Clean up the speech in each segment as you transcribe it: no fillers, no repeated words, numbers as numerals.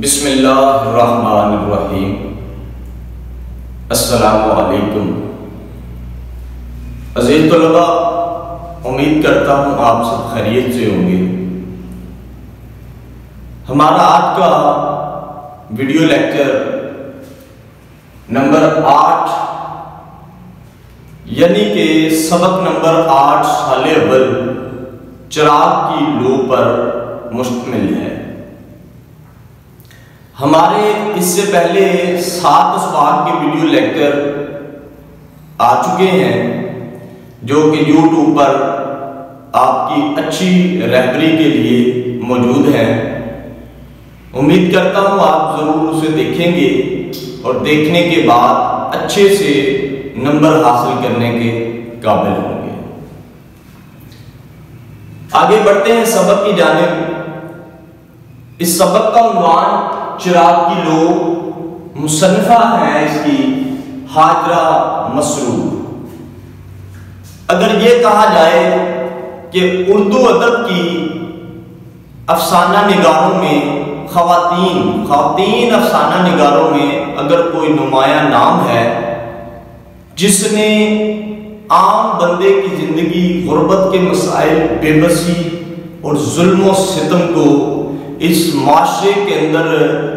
बिस्मिल्लाहिर्रहमानिर्रहीम। अस्सलामु अलैकुम। अज़ीज़ तलबा, उम्मीद करता हूँ आप सब खैरियत से होंगे। हमारा आज का वीडियो लेक्चर नंबर 8 यानी कि सबक नंबर 8 साले अव्वल चिराग की लो पर मुश्तमिल है। हमारे इससे पहले 7 असबाब के वीडियो लेक्चर आ चुके हैं जो कि यूट्यूब पर आपकी अच्छी रहबरी के लिए मौजूद हैं। उम्मीद करता हूँ आप ज़रूर उसे देखेंगे और देखने के बाद अच्छे से नंबर हासिल करने के काबिल होंगे। आगे बढ़ते हैं सबक की जानिब। इस सबक का उन्वान चिराग की लो, मुसन्निफा है इसकी हाजरा मसरूर। अगर ये कहा जाए कि उर्दू अदब की अफसाना निगारों में ख़वातीन अफसाना निगारों में अगर कोई नुमाया नाम है जिसने आम बंदे की जिंदगी, गुर्बत के मसाइल, बेबसी और जुल्म और सितम को इस माशरे के अंदर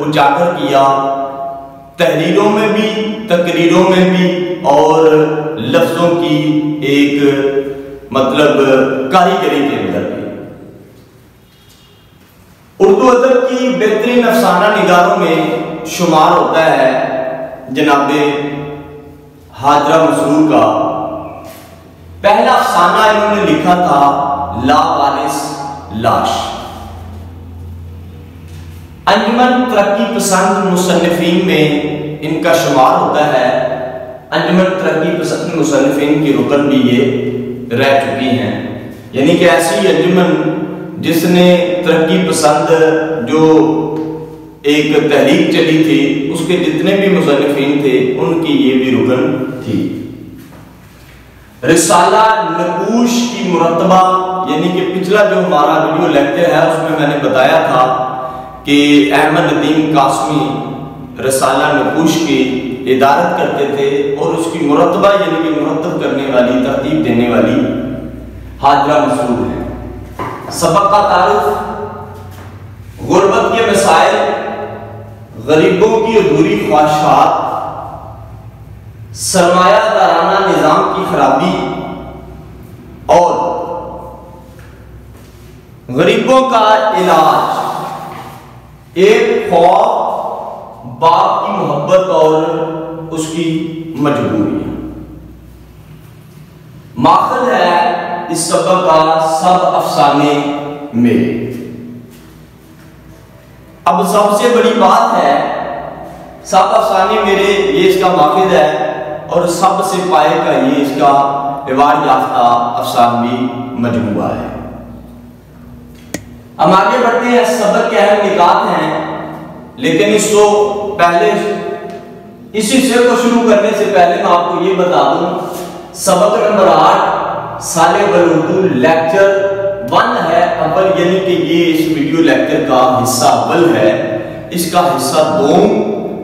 उजागर किया, तहरीरों में भी, तकरीरों में भी और लफ्जों की एक कारीगरी के अंदर भी, उर्दू अदब की बेहतरीन अफसाना निगारों में शुमार होता है जनाबे हाजरा मसरूर का। पहला अफसाना इन्होंने लिखा था लावारिस लाश। अंजुमन तरक्की पसंद मुसन्निफीन में इनका शुमार होता है। अंजुमन तरक्की पसंद मुसन्निफीन की रुकन भी ये रह चुकी हैं, यानी कि ऐसी अंजुमन जिसने तरक्की पसंद जो एक तहरीक चली थी उसके जितने भी मुसन्निफीन थे उनकी ये भी रुकन थी। रिसाला नकूश की मुरतबा, यानी कि पिछला जो हमारा वीडियो लेक्चर है उसमें मैंने बताया था कि अहमद नदीम कासमी रिसाला नकूश की इदारत करते थे और उसकी मुरतबा यानी कि मुरतब करने वाली, तरतीब देने वाली हाजरा मसरूर है। सबक का तारुफ, गुर्बत के मसाइल, गरीबों की अधूरी ख्वाहिशात, सरमायादाराना निजाम की खराबी और गरीबों का इलाज, एक खौफ, बाप की मोहब्बत और उसकी मजबूरियां। माखज़ है इस सबक का सब अफसाने में। अब सबसे बड़ी बात है, सब अफसाने मेरे ये इसका माखज़ है और सबसे पाए का ये इसका एवार्ड याफ्ता अफसानवी मजमूआ है। हम आगे बढ़ते हैं। सबक के अहम निकात हैं, लेकिन इसको पहले इस हिस्से को शुरू करने से पहले मैं आपको ये बता दूं, सबक नंबर 8 साले उर्दू लेक्चर 1 है अव्वल, यानी कि ये इस वीडियो लेक्चर का हिस्सा अव्वल है। इसका हिस्सा 2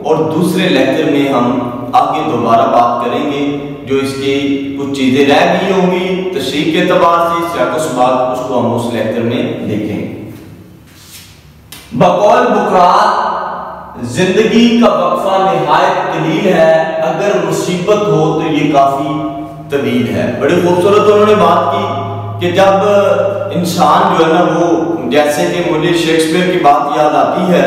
और दूसरे लेक्चर में हम आगे दोबारा बात करेंगे जो इसकी कुछ चीजें रह गई होंगी तशरीह के एतबार से, उसको हम उस लेक्चर में देखेंगे। बकौल बुकरात, जिंदगी का वक्फा निहायत कलील है, अगर मुसीबत हो तो ये काफी तवील है। बड़ी खूबसूरत उन्होंने बात की कि जब इंसान जो है ना, वो जैसे कि मुझे शेक्सपियर की बात याद आती है।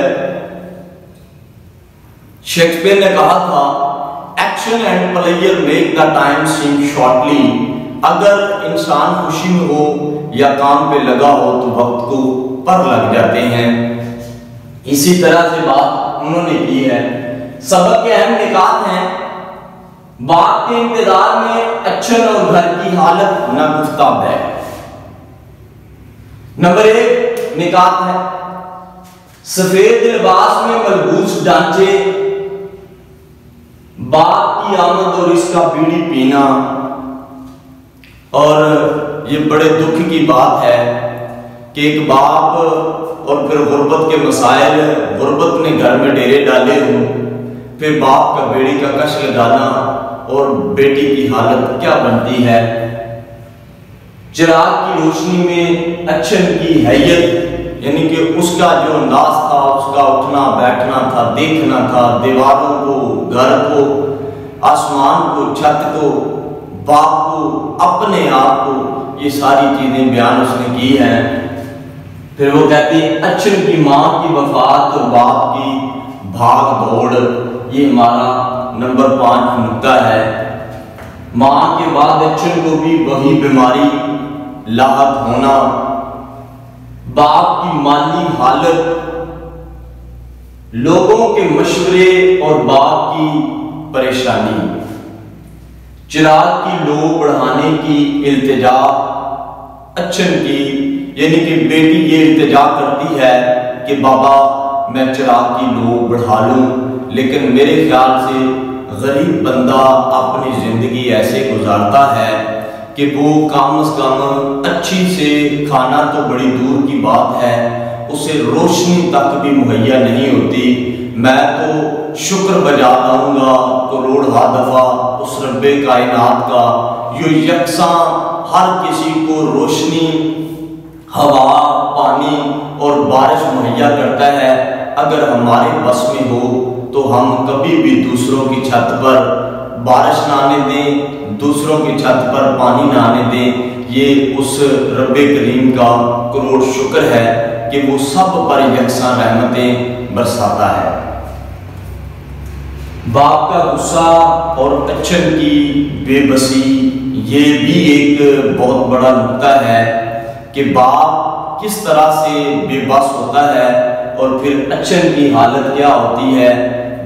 शेक्सपियर ने कहा था, action and player make the time seem shortly. अगर इंसान खुशी में हो या काम पे लगा हो तो वक्त को पर लग जाते हैं। इसी तरह से बात उन्होंने की है। सबक के अहम निकात हैं, बात के इंतजार में अच्छन और घर की हालत न गुफ्ताब है। नंबर 1 निकात है, सफेद लिबास में मलबूस ढांचे, बात की आमद और इसका बीड़ी पीना। और ये बड़े दुख की बात है कि एक बाप और फिर गुर्बत के मसाइल, गुर्बत ने घर में डेरे डाले हों, फिर बाप का बेड़ी का कश लगाना और बेटी की हालत क्या बनती है। चिराग की रोशनी में अच्छन की हैयत, यानी कि उसका जो अंदाज था, उसका उठना बैठना था, देखना था, दीवारों को, घर को, आसमान को, छत को, बाप को, अपने आप को, ये सारी चीजें बयान उसने की हैं। फिर वो कहती है अच्छन की माँ की वफात और बाप की भाग दौड़, ये हमारा नंबर 5 नुक्ता है। माँ के बाद अच्छन को भी वही बीमारी लाहक होना, बाप की माली हालत, लोगों के मशवरे और बाप की परेशानी, चिराग की लो बढ़ाने की इल्तिजा अच्छन की, यानी कि बेटी ये इल्तिजा करती है कि बाबा मैं चिराग की लो बढ़ा लूं, लेकिन मेरे ख्याल से गरीब बंदा अपनी जिंदगी ऐसे गुजारता है कि वो कम से कम अच्छी से खाना तो बड़ी दूर की बात है, उसे रोशनी तक भी मुहैया नहीं होती। मैं तो शुक्र बजा लाऊंगा करोड़हा दफा उस रब्बे कायनात का जो यकसां हर किसी को रोशनी, हवा, पानी और बारिश मुहैया करता है। अगर हमारे बस में हो तो हम कभी भी दूसरों की छत पर बारिश ना आने दें, दूसरों की छत पर पानी ना आने दें। ये उस रब्बे करीम का करोड़ शुक्र है कि वो सब पर यकसां रहमतें बरसाता है। बाप का गुस्सा और अच्छन की बेबसी, ये भी एक बहुत बड़ा नुक्ता है कि बाप किस तरह से बेबस होता है और फिर अच्छन की हालत क्या होती है।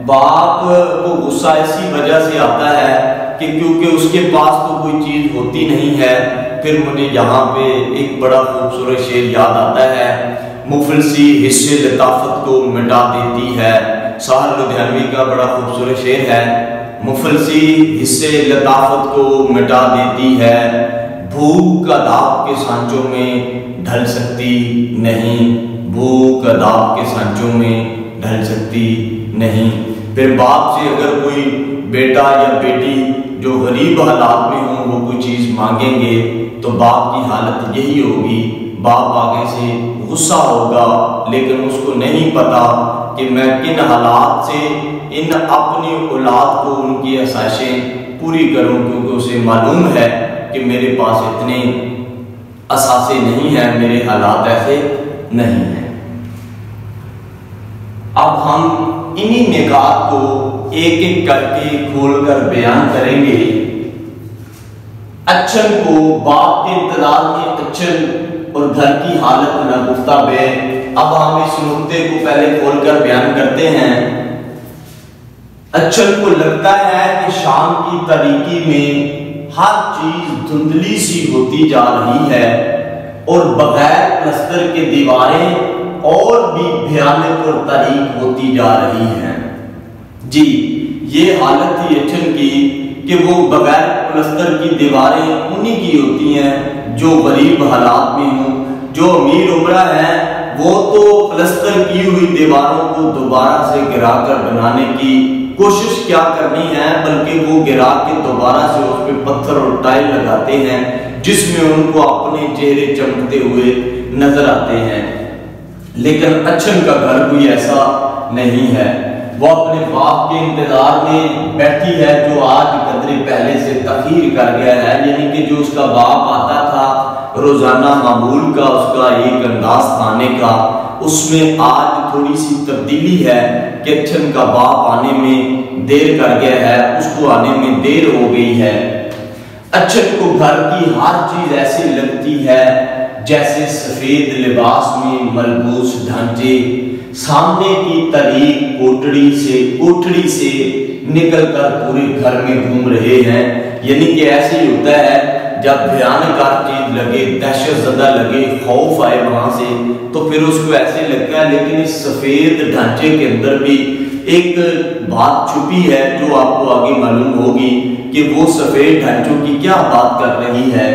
बाप को गुस्सा इसी वजह से आता है कि क्योंकि उसके पास तो कोई चीज होती नहीं है। फिर मुझे यहाँ पे एक बड़ा खूबसूरत शेर याद आता है, मुफलसी हिस्से लताफत को मिटा देती है। साहर लुधियानवी का बड़ा खूबसूरत शेर है, मुफलसी हिस्से लताफत को मिटा देती है, भूख अदाब के सांचों में ढल सकती नहीं, भूख अदाब के सांचों में ढल सकती नहीं। फिर बाप से अगर कोई बेटा या बेटी जो गरीब हालात में हो वो कोई चीज मांगेंगे तो बाप की हालत यही होगी। बाप आगे से गुस्सा होगा, लेकिन उसको नहीं पता कि मैं किन हालात से इन अपनी औलाद को उनकी आसाइशें पूरी करूं, क्योंकि उसे मालूम है कि मेरे पास इतने असासे नहीं हैं, मेरे हालात ऐसे नहीं हैं। अब हम इन्हीं निकात को एक एक करके खोलकर बयान करेंगे। अच्छन को बाप के इंतजार में अच्छन और घर की हालत न गुफ्ता बे। अब हम इस नुक्ते को पहले खोलकर बयान करते हैं। अच्छन को लगता है कि शाम की तारीकी में हर चीज धुंधली सी होती जा रही है और बगैर प्लस्तर के दीवारें और भी भयानक और तारीक होती जा रही हैं। जी, ये हालत थी अच्छन की कि वो बगैर प्लस्तर की दीवारें उन्हीं की होती हैं जो गरीब हालात में हों। जो अमीर उमरा है वो तो प्लस्तर की हुई दीवारों को दोबारा से गिराकर बनाने की कोशिश क्या करनी है, बल्कि वो गिरा के दोबारा से उस पर पत्थर और टाइल लगाते हैं जिसमें उनको अपने चेहरे चमकते हुए नजर आते हैं। लेकिन अच्छन का घर कोई ऐसा नहीं है। वो अपने बाप के इंतजार में बैठी है जो आज कदरे पहले से तखीर कर गया है, यानी कि जो उसका बाप आता था रोजाना मामूल का उसका एक अंदाज आने का, उसमें आज थोड़ी सी तब्दीली है कि अच्छन का बाप आने में देर कर गया है, उसको आने में देर हो गई है। अच्छन को घर की हर चीज ऐसी लगती है जैसे सफेद लिबास में मलबूस ढांचे सामने की तारीक कोठड़ी से निकलकर पूरे घर में घूम रहे हैं। यानी कि ऐसे ही होता है जब भयानक चीज लगे, दहशत ज़दा लगे, खौफ आए वहां से, तो फिर उसको ऐसे लगता है। लेकिन इस सफेद ढांचे के अंदर भी एक बात छुपी है जो आपको आगे मालूम होगी कि वो सफेद ढांचों की क्या बात कर रही है।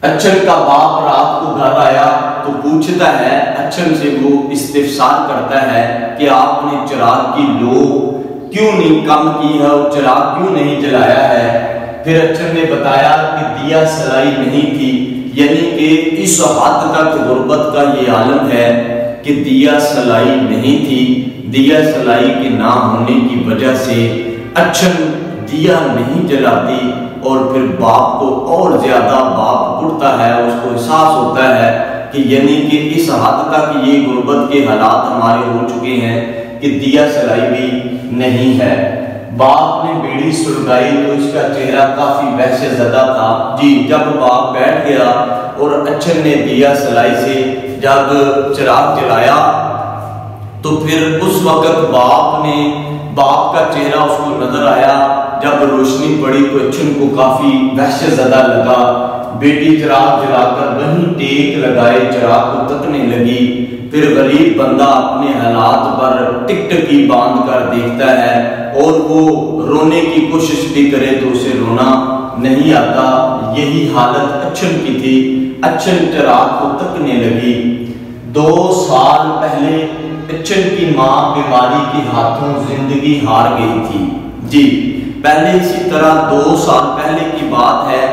अच्छन का बाप रात को घर आया तो पूछता है अच्छन से, वो इस्तिफसार करता है कि आपने चिराग की लो क्यों नहीं कम की है और चिराग क्यों नहीं जलाया है। फिर अच्छन ने बताया कि दिया सलाई नहीं थी, यानी कि इस हद तक गुर्बत का ये आलम है कि दिया सलाई नहीं थी। दिया सलाई के ना होने की वजह से अच्छन दिया नहीं जलाती और फिर बाप को और ज्यादा बाप उठता है, उसको एहसास होता है कि यानी कि इस हद तक ये गुर्बत के हालात हमारे हो चुके हैं कि दिया सलाई भी नहीं है। बाप ने बीड़ी सुलगाई तो इसका चेहरा काफी वहशतज़दा था जी। जब बाप बैठ गया और अच्छन ने दिया सलाई से जब चिराग जलाया तो फिर उस वक्त बाप का चेहरा उसको नजर आया। जब रोशनी पड़ी तो अच्छन को काफी वहशतज़दा लगा। बेटी चिराग जलाकर वहीं टेक लगाए चिराग को तकने लगी। फिर गरीब बंदा अपने हालात पर टिकटकी बांध कर देखता है और वो रोने की कोशिश भी करे तो उसे रोना नहीं आता। यही हालत अच्छन की थी। अच्छन चिराग को तकने लगी। 2 साल पहले अच्छन की माँ बीमारी के हाथों जिंदगी हार गई थी जी। पहले इसी तरह 2 साल पहले की बात है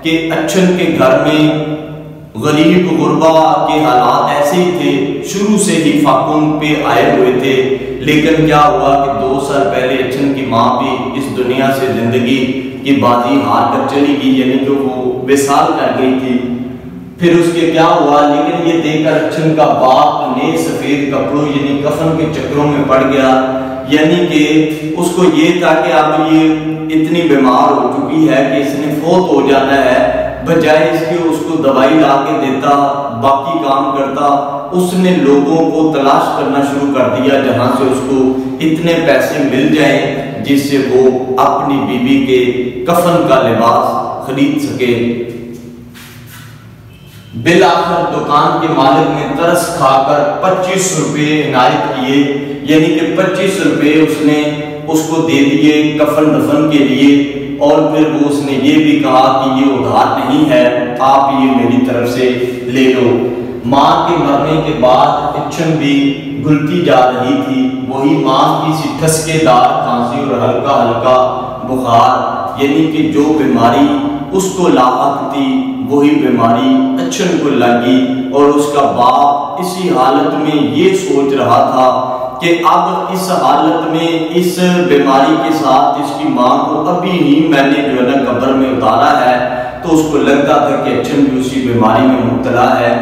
कि अच्छन के घर में गरीब गुरबा के हालात ऐसे ही थे, शुरू से ही फाकुन पे आए हुए थे। लेकिन क्या हुआ कि 2 साल पहले अच्छन की माँ भी इस दुनिया से जिंदगी की बाजी हार कर चली गई, यानी कि वो विसाल कर गई थी। फिर उसके क्या हुआ, लेकिन ये देखकर अच्छन का बाप नए सफेद कपड़ों यानी कफन के चक्रों में पड़ गया। यानी कि उसको ये था कि अब ये इतनी बीमार हो चुकी है कि इसने फोत हो जाना है, बजाय इसके उसको दवाई ला के देता, बाकी काम करता। उसने लोगों को तलाश करना शुरू कर दिया जहां से उसको इतने पैसे मिल जाएं जिससे वो अपनी बीवी के कफन का लिबास खरीद सके। बिल आखिर दुकान के मालिक ने तरस खाकर 25 रुपए इनायत किए, यानी कि 25 रुपए उसने उसको दे दिए कफन दफन के लिए। और फिर वो उसने ये भी कहा कि ये उधार नहीं है, आप ये मेरी तरफ से ले लो। माँ के मरने के बाद अच्छन भी घुलती जा रही थी। वही माँ की सी ठसकेदार खांसी और हल्का हल्का बुखार, यानी कि जो बीमारी उसको लाहक थी वही बीमारी अच्छन को लगी। और उसका बाप इसी हालत में ये सोच रहा था कि अब इस हालत में इस बीमारी के साथ इसकी माँ को अभी ही मैंने जो है ना कब्र में उतारा है, तो उसको लगता था कि अच्छन भी उसी बीमारी में मुब्तला है।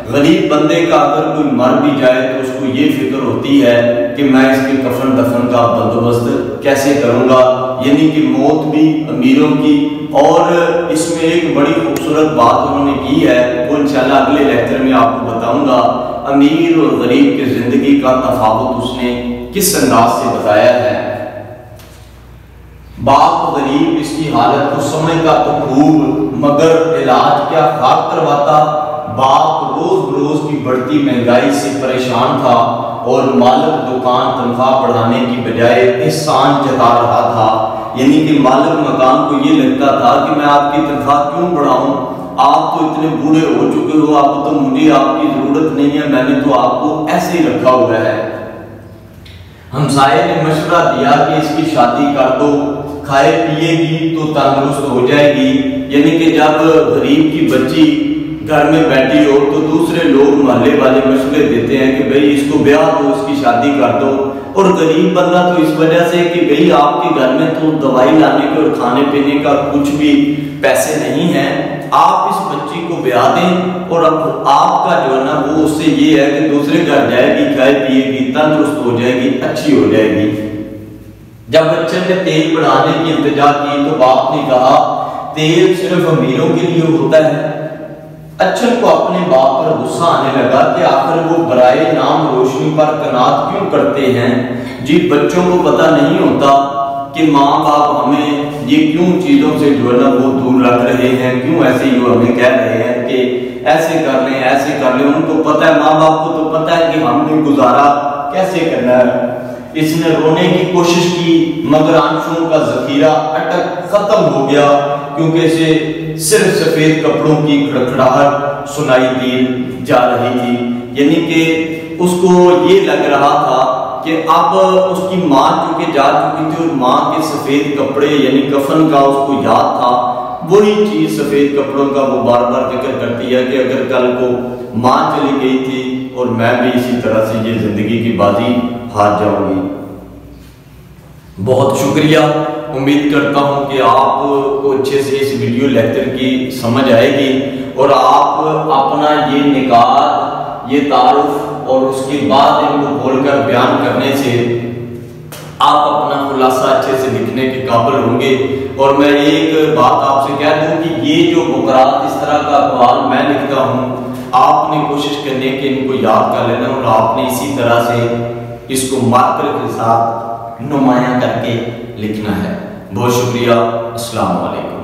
गरीब बंदे का अगर कोई मर भी जाए तो उसको ये फिक्र होती है कि मैं इसके कफन दफन का बंदोबस्त कैसे करूँगा, यानी कि मौत भी अमीरों की। और इसमें एक बड़ी खूबसूरत बात उन्होंने की है, वो इंशाल्लाह अगले लेक्चर में आपको बताऊंगा। अमीर और गरीब की जिंदगी का तफावत उसने किस अंदाज से बताया है। बाप गरीब इसकी हालत को समझता तो खूब, मगर इलाज क्या खाक करवाता। बाप रोज रोज की बढ़ती महंगाई से परेशान था और मालिक दुकान तनख्वाह बढ़ाने की बजाय एहसान जता रहा था। यानी कि मालिक मकान को ये लगता था कि मैं आपकी तनख्वाह क्यों बढ़ाऊं, आप तो इतने बूढ़े हो चुके हो, आप तो मुझे आपकी जरूरत नहीं है, मैंने तो आपको ऐसे ही रखा हुआ है। हमसाये ने मशवरा दिया कि इसकी शादी कर दो, खाए पिएगी तो तंदुरुस्त हो जाएगी। यानी कि जब गरीब की बच्ची घर में बैठी हो तो दूसरे लोग मोहल्ले वाले मशवरे देते हैं कि भाई इसको ब्याह दो, इसकी शादी कर दो। और गरीब बंदा तो इस वजह से कि भाई आपके घर में तो दवाई लाने के और खाने पीने का कुछ भी पैसे नहीं है, आप इस बच्ची को ब्याह दें और आपका जो है ना वो उससे ये है कि दूसरे घर जाएगी, खाए पिएगी, तंदुरुस्त हो जाएगी, अच्छी हो जाएगी। जब बच्चे ने तेल बढ़ाने की इंतजार की तो बाप ने कहा तेल सिर्फ अमीरों के लिए होता है। अच्छन को अपने बाप पर गुस्सा आने लगा कि आखिर वो बराए नाम रोशनी पर कनात क्यों करते हैं। जी बच्चों को पता नहीं होता कि माँ बाप हमें ये क्यों चीजों से जो है ना वो दूर रख रहे हैं, क्यों ऐसे ही हमें कह रहे हैं कि ऐसे कर लें ऐसे कर लें। उनको पता है, माँ बाप को तो पता है कि हमने गुजारा कैसे करना है। इसने रोने की कोशिश की मगर आंसुओं का जखीरा अटक खत्म हो गया। क्योंकि इसे सिर्फ सफेद कपड़ों की खड़खड़ाहट सुनाई दी जा रही थी, यानी कि उसको ये लग रहा था कि अब उसकी माँ चूंकि जा चुकी थी और माँ के सफेद कपड़े यानी कफन का उसको याद था, वही चीज सफेद कपड़ों का वो बार बार जिक्र करती है कि अगर कल को माँ चली गई थी और मैं भी इसी तरह से ये जिंदगी की बाजी हार जाऊंगी। बहुत शुक्रिया, उम्मीद करता हूं कि आपको अच्छे से इस वीडियो लेक्चर की समझ आएगी और आप अपना ये निकात, ये तारुफ और उसके बाद इनको बोलकर बयान करने से आप अपना खुलासा अच्छे से लिखने के काबिल होंगे। और मैं एक बात आपसे कह दूं कि ये जो बुकरात इस तरह का अक़वाल मैं लिखता हूँ, आपने कोशिश करनी है कि इनको याद कर लेना और आपने इसी तरह से इसको मार्कर के साथ नुमाया करके लिखना है। बहुत शुक्रिया। अस्सलाम वालेकुम।